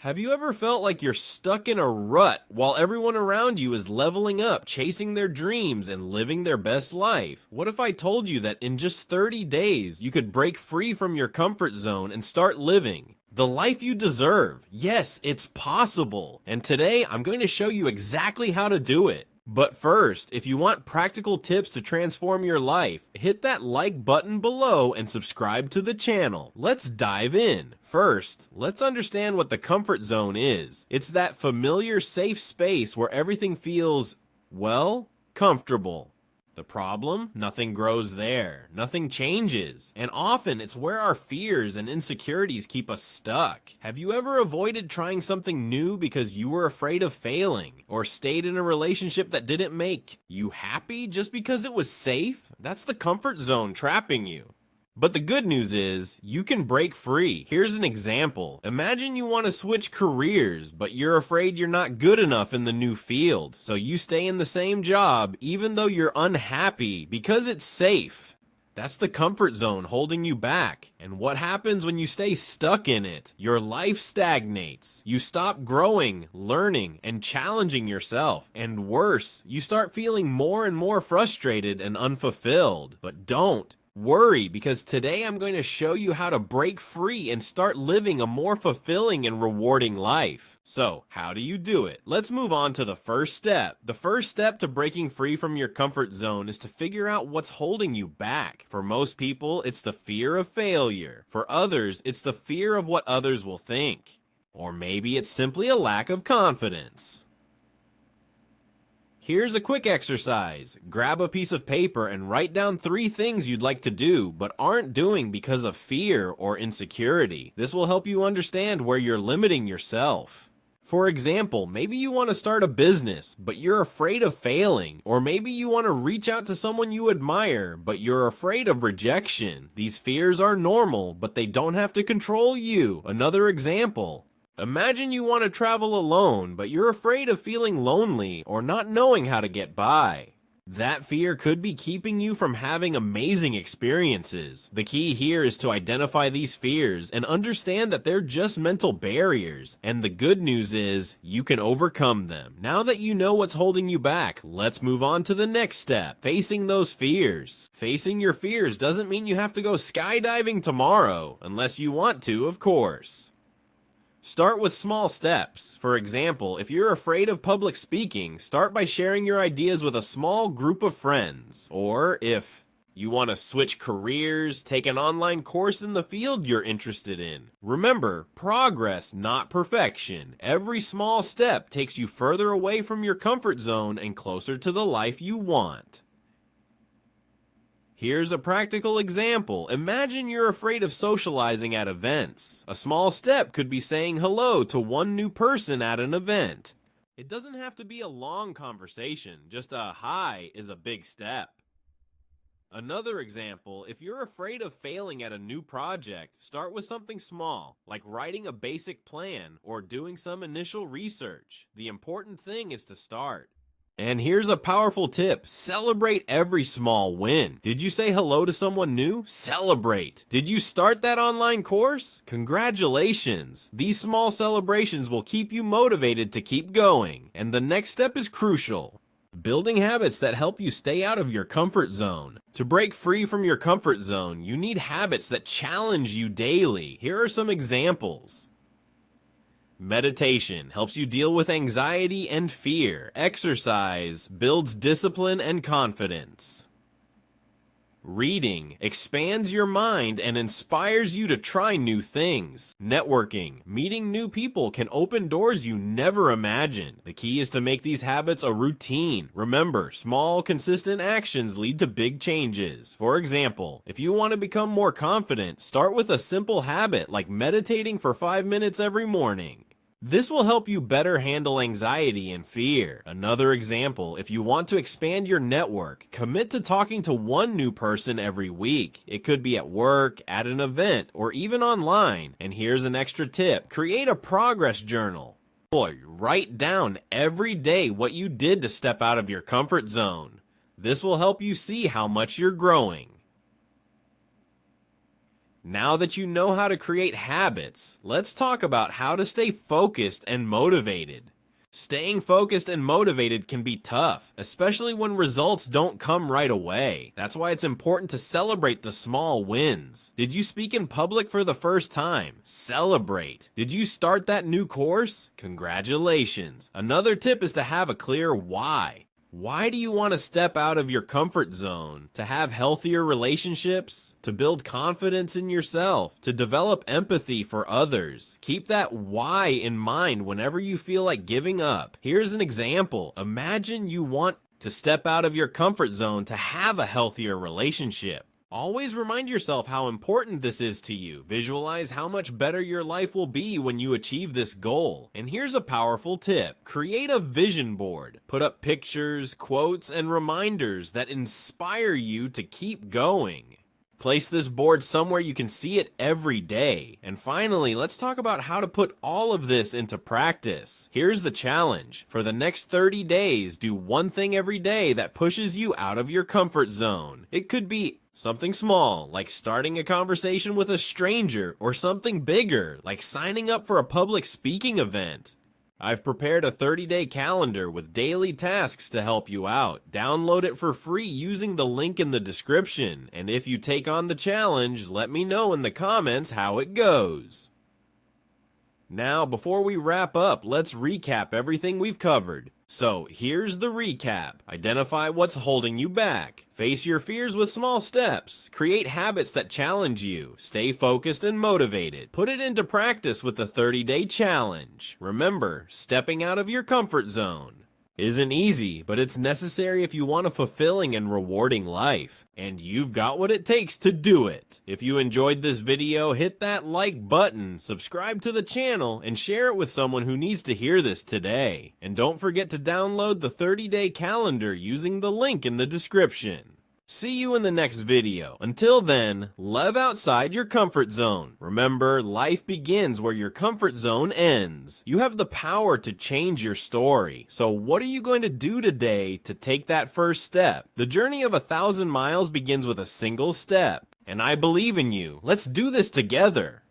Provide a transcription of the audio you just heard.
Have you ever felt like you're stuck in a rut while everyone around you is leveling up, chasing their dreams, and living their best life? What if I told you that in just 30 days you could break free from your comfort zone and start living the life you deserve? Yes, it's possible. And today I'm going to show you exactly how to do it. But first, if you want practical tips to transform your life, hit that like button below and subscribe to the channel. Let's dive in. First, let's understand what the comfort zone is. It's that familiar, safe space where everything feels, well, comfortable. The problem? Nothing grows there. Nothing changes. And often it's where our fears and insecurities keep us stuck. Have you ever avoided trying something new because you were afraid of failing? Or stayed in a relationship that didn't make you happy just because it was safe? That's the comfort zone trapping you. But the good news is, you can break free. Here's an example. Imagine you want to switch careers, but you're afraid you're not good enough in the new field. So you stay in the same job, even though you're unhappy, because it's safe. That's the comfort zone holding you back. And what happens when you stay stuck in it? Your life stagnates. You stop growing, learning, and challenging yourself. And worse, you start feeling more and more frustrated and unfulfilled. But don't worry, because today I'm going to show you how to break free and start living a more fulfilling and rewarding life. So, how do you do it? Let's move on to the first step. The first step to breaking free from your comfort zone is to figure out what's holding you back. For most people, it's the fear of failure. For others, it's the fear of what others will think. Or maybe it's simply a lack of confidence. Here's a quick exercise. Grab a piece of paper and write down 3 things you'd like to do but aren't doing because of fear or insecurity. This will help you understand where you're limiting yourself. For example, maybe you want to start a business, but you're afraid of failing. Or maybe you want to reach out to someone you admire, but you're afraid of rejection. These fears are normal, but they don't have to control you. Another example. Imagine you want to travel alone, but you're afraid of feeling lonely or not knowing how to get by. That fear could be keeping you from having amazing experiences. The key here is to identify these fears and understand that they're just mental barriers. And the good news is, you can overcome them. Now that you know what's holding you back, let's move on to the next step, facing those fears. Facing your fears doesn't mean you have to go skydiving tomorrow, unless you want to, of course. Start with small steps. For example, if you're afraid of public speaking, start by sharing your ideas with a small group of friends. Or if you want to switch careers, take an online course in the field you're interested in. Remember, progress, not perfection. Every small step takes you further away from your comfort zone and closer to the life you want. Here's a practical example. Imagine you're afraid of socializing at events. A small step could be saying hello to one new person at an event. It doesn't have to be a long conversation, just a hi is a big step. Another example, if you're afraid of failing at a new project, start with something small, like writing a basic plan or doing some initial research. The important thing is to start. And here's a powerful tip. Celebrate every small win. Did you say hello to someone new? Celebrate. Did you start that online course? Congratulations. These small celebrations will keep you motivated to keep going. And the next step is crucial. Building habits that help you stay out of your comfort zone. To break free from your comfort zone, you need habits that challenge you daily. Here are some examples. Meditation helps you deal with anxiety and fear. Exercise builds discipline and confidence. Reading expands your mind and inspires you to try new things. Networking, meeting new people can open doors you never imagined. The key is to make these habits a routine. Remember, small, consistent actions lead to big changes. For example, if you want to become more confident, start with a simple habit like meditating for 5 minutes every morning. This will help you better handle anxiety and fear. Another example, if you want to expand your network, commit to talking to one new person every week. It could be at work, at an event, or even online. And here's an extra tip. Create a progress journal. Write down every day what you did to step out of your comfort zone. This will help you see how much you're growing. Now that you know how to create habits, let's talk about how to stay focused and motivated. Staying focused and motivated can be tough, especially when results don't come right away. That's why it's important to celebrate the small wins. Did you speak in public for the first time? Celebrate. Did you start that new course? Congratulations. Another tip is to have a clear why. Why do you want to step out of your comfort zone? To have healthier relationships? To build confidence in yourself? To develop empathy for others? Keep that why in mind whenever you feel like giving up. Here's an example. Imagine you want to step out of your comfort zone to have a healthier relationship. Always remind yourself how important this is to you. Visualize how much better your life will be when you achieve this goal. And here's a powerful tip. Create a vision board. Put up pictures, quotes, and reminders that inspire you to keep going. Place this board somewhere you can see it every day. And finally, let's talk about how to put all of this into practice. Here's the challenge. For the next 30 days, do one thing every day that pushes you out of your comfort zone. It could be something small, like starting a conversation with a stranger, or something bigger, like signing up for a public speaking event. I've prepared a 30-day calendar with daily tasks to help you out. Download it for free using the link in the description. And if you take on the challenge, let me know in the comments how it goes. Now, before we wrap up, let's recap everything we've covered. So, here's the recap. Identify what's holding you back. Face your fears with small steps. Create habits that challenge you. Stay focused and motivated. Put it into practice with the 30-day challenge. Remember, stepping out of your comfort zone isn't easy, but it's necessary if you want a fulfilling and rewarding life. And you've got what it takes to do it. If you enjoyed this video, hit that like button, subscribe to the channel, and share it with someone who needs to hear this today. And don't forget to download the 30-day calendar using the link in the description. See you in the next video. Until then, live outside your comfort zone. Remember, life begins where your comfort zone ends. You have the power to change your story. So what are you going to do today to take that first step? The journey of 1,000 miles begins with a single step. And I believe in you. Let's do this together.